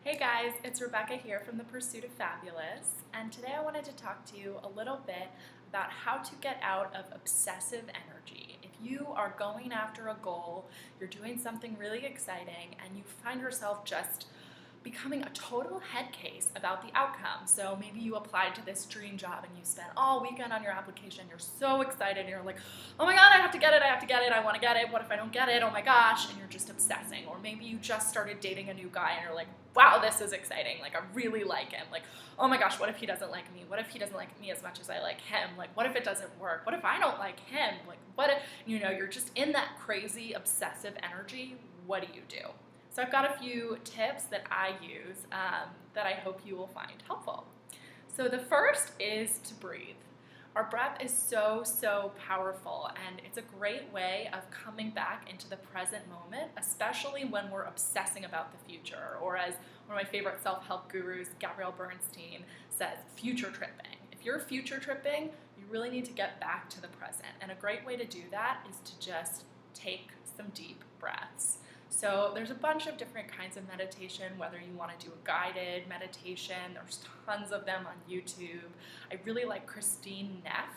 Hey guys, it's Rebecca here from The Pursuit of Fabulous, and today I wanted to talk to you a little bit about how to get out of obsessive energy. If you are going after a goal, you're doing something really exciting, and you find yourself just becoming a total head case about the outcome. So maybe you applied to this dream job and you spent all weekend on your application. You're so excited and you're like, oh my God, I have to get it, I want to get it. What if I don't get it? Oh my gosh. And you're just obsessing. Or maybe you just started dating a new guy and you're like, wow, this is exciting. Like, I really like him. Like, oh my gosh, what if he doesn't like me? What if he doesn't like me as much as I like him? Like, what if it doesn't work? What if I don't like him? Like, what if, you're just in that crazy obsessive energy. What do? So I've got a few tips that I use that I hope you will find helpful. So the first is to breathe. Our breath is so powerful, and it's a great way of coming back into the present moment, especially when we're obsessing about the future, or as one of my favorite self-help gurus, Gabrielle Bernstein, says, future tripping. If you're future tripping, you really need to get back to the present, and a great way to do that is to just take some deep breaths. So there's a bunch of different kinds of meditation, whether you want to do a guided meditation. There's tons of them on YouTube. I really like Christine Neff.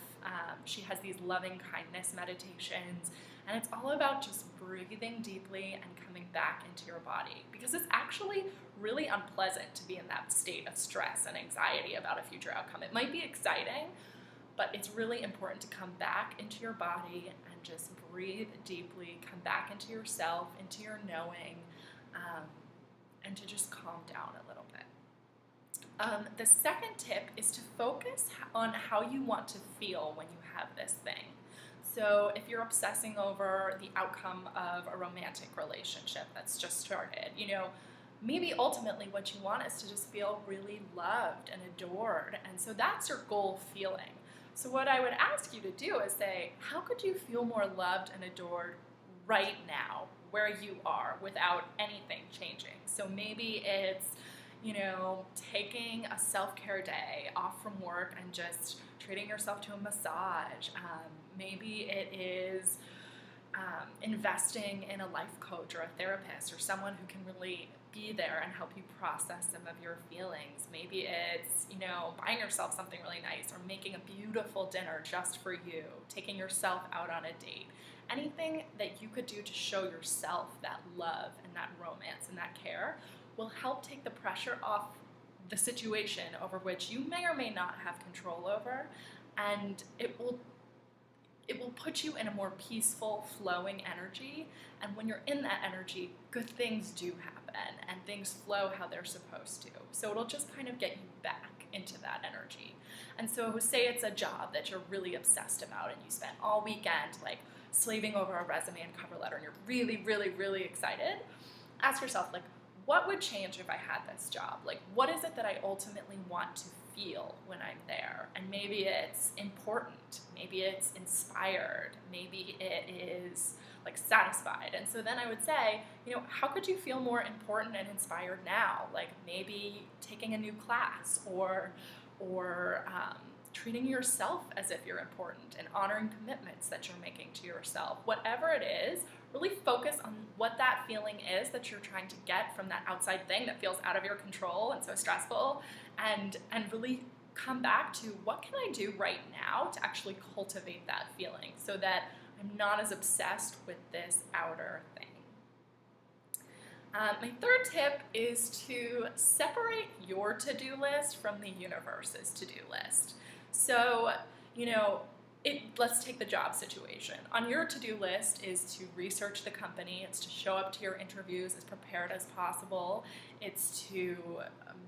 She has these loving kindness meditations, and it's all about just breathing deeply and coming back into your body, because it's actually really unpleasant to be in that state of stress and anxiety about a future outcome. It might be exciting, but it's really important to come back into your body and just breathe deeply, come back into yourself, into your knowing, and to just calm down a little bit. The second tip is to focus on how you want to feel when you have this thing. So if you're obsessing over the outcome of a romantic relationship that's just started, maybe ultimately what you want is to just feel really loved and adored. And so that's your goal feeling. So what I would ask you to do is say, how could you feel more loved and adored right now, where you are, without anything changing? So maybe it's, taking a self-care day off from work and just treating yourself to a massage. Maybe it is investing in a life coach or a therapist or someone who can really be there and help you process some of your feelings. Maybe it's, buying yourself something really nice, or making a beautiful dinner just for you, taking yourself out on a date. Anything that you could do to show yourself that love and that romance and that care will help take the pressure off the situation over which you may or may not have control over, and it will put you in a more peaceful, flowing energy. And when you're in that energy, good things do happen and things flow how they're supposed to. So it'll just kind of get you back into that energy. And so say it's a job that you're really obsessed about and you spent all weekend like slaving over a resume and cover letter, and you're really excited. Ask yourself, like, what would change if I had this job? Like, what is it that I ultimately want to feel when I'm there? And maybe it's important, maybe it's inspired, maybe it is like satisfied. And so then I would say, how could you feel more important and inspired now? Like maybe taking a new class, or treating yourself as if you're important and honoring commitments that you're making to yourself. Whatever it is, really focus on what that feeling is that you're trying to get from that outside thing that feels out of your control and so stressful, and really come back to, what can I do right now to actually cultivate that feeling so that I'm not as obsessed with this outer thing. My third tip is to separate your to-do list from the universe's to-do list. So, let's take the job situation. On your to-do list is to research the company, it's to show up to your interviews as prepared as possible, it's to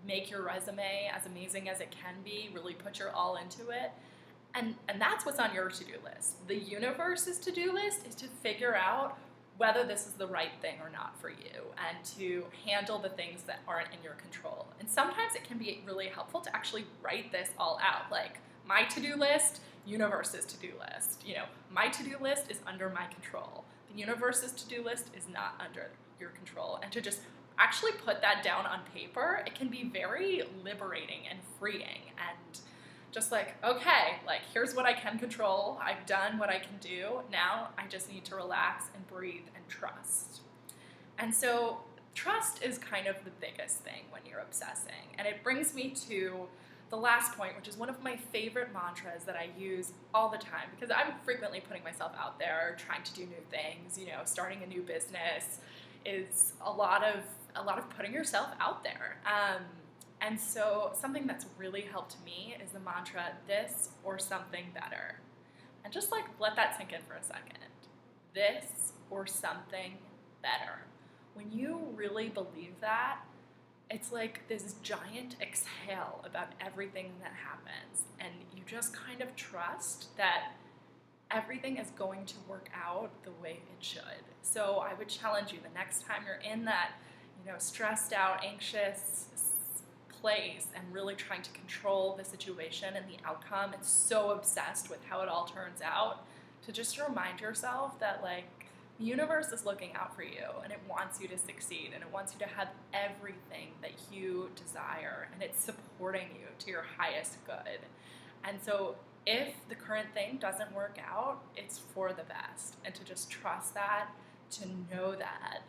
make your resume as amazing as it can be, really put your all into it. And that's what's on your to-do list. The universe's to-do list is to figure out whether this is the right thing or not for you, and to handle the things that aren't in your control. And sometimes it can be really helpful to actually write this all out, like my to-do list, universe's to-do list. My to-do list is under my control. The universe's to-do list is not under your control. And to just actually put that down on paper, it can be very liberating and freeing, and just like, okay, like here's what I can control. I've done what I can do. Now I just need to relax and breathe and trust. And so trust is kind of the biggest thing when you're obsessing. And it brings me to the last point, which is one of my favorite mantras that I use all the time because I'm frequently putting myself out there, trying to do new things. You know, starting a new business is a lot of putting yourself out there. And so something that's really helped me is the mantra, this or something better. And just like let that sink in for a second. This or something better. When you really believe that, it's like this giant exhale about everything that happens. And you just kind of trust that everything is going to work out the way it should. So I would challenge you the next time you're in that, stressed out, anxious place and really trying to control the situation and the outcome and so obsessed with how it all turns out, to just remind yourself that the universe is looking out for you and it wants you to succeed and it wants you to have everything that you desire and it's supporting you to your highest good. And so if the current thing doesn't work out, it's for the best. And to just trust that, to know that,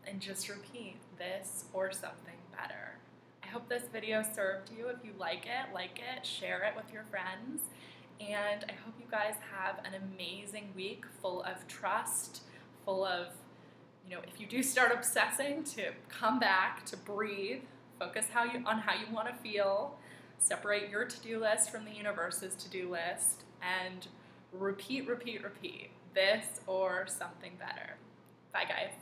and just repeat this or something better. I hope this video served you. If you like it, share it with your friends. And I hope you guys have an amazing week full of trust, full of, if you do start obsessing, to come back, to breathe, focus on how you want to feel, separate your to-do list from the universe's to-do list, and repeat, this or something better. Bye, guys.